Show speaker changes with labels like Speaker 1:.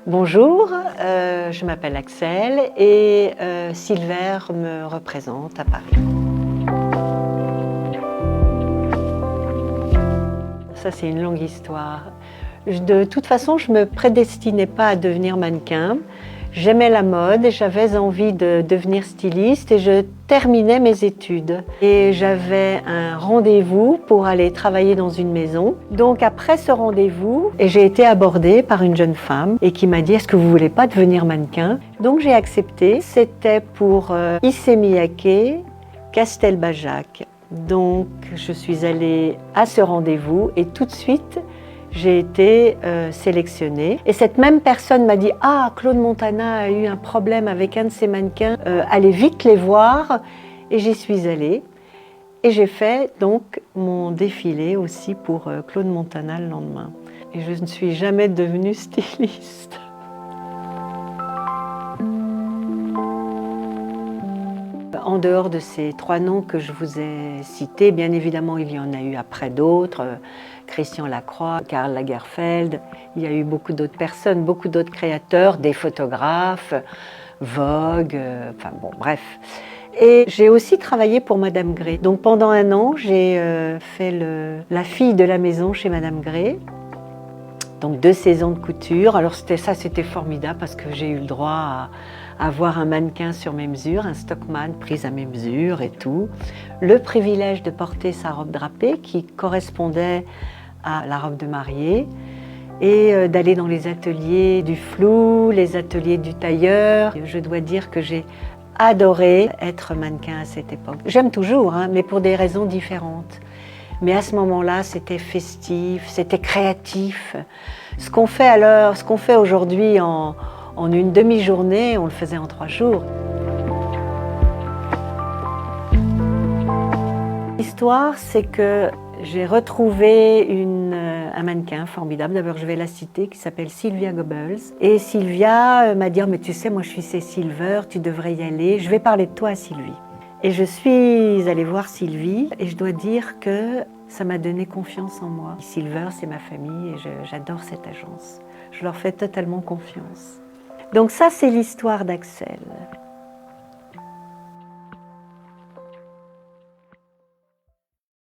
Speaker 1: Bonjour, je m'appelle Axel et Silver me représente à Paris. Ça, c'est une longue histoire. De toute façon, je ne me prédestinais pas à devenir mannequin. J'aimais la mode et j'avais envie de devenir styliste et je terminais mes études. Et j'avais un rendez-vous pour aller travailler dans une maison. Donc après ce rendez-vous, j'ai été abordée par une jeune femme et qui m'a dit « Est-ce que vous ne voulez pas devenir mannequin ?» Donc j'ai accepté. C'était pour Issey Miyake, Castelbajac. Donc je suis allée à ce rendez-vous et tout de suite, j'ai été sélectionnée. Et cette même personne m'a dit « Ah, Claude Montana a eu un problème avec un de ses mannequins, allez vite les voir ». Et j'y suis allée. Et j'ai fait donc mon défilé aussi pour Claude Montana le lendemain. Et je ne suis jamais devenue styliste. En dehors de ces 3 noms que je vous ai cités, bien évidemment, il y en a eu après d'autres. Christian Lacroix, Karl Lagerfeld, il y a eu beaucoup d'autres personnes, beaucoup d'autres créateurs, des photographes, Vogue, enfin bon, bref. Et j'ai aussi travaillé pour Madame Grès. Donc pendant 1 an, j'ai fait la fille de la maison chez Madame Grès. Donc 2 saisons de couture. Alors c'était formidable parce que j'ai eu le droit à avoir un mannequin sur mes mesures, un stockman pris à mes mesures et tout. Le privilège de porter sa robe drapée qui correspondait à la robe de mariée et d'aller dans les ateliers du flou, les ateliers du tailleur. Je dois dire que j'ai adoré être mannequin à cette époque. J'aime toujours, hein, mais pour des raisons différentes. Mais à ce moment-là, c'était festif, c'était créatif. Ce qu'on fait aujourd'hui en une demi-journée, on le faisait en 3 jours. L'histoire, c'est que j'ai retrouvé un mannequin formidable, d'abord je vais la citer, qui s'appelle Sylvia Goebbels. Et Sylvia m'a dit « Mais tu sais, moi je suis Silver, tu devrais y aller, je vais parler de toi à Sylvie ». Et je suis allée voir Sylvie et je dois dire que ça m'a donné confiance en moi. Silver, c'est ma famille et j'adore cette agence. Je leur fais totalement confiance. Donc ça, c'est l'histoire d'Axel.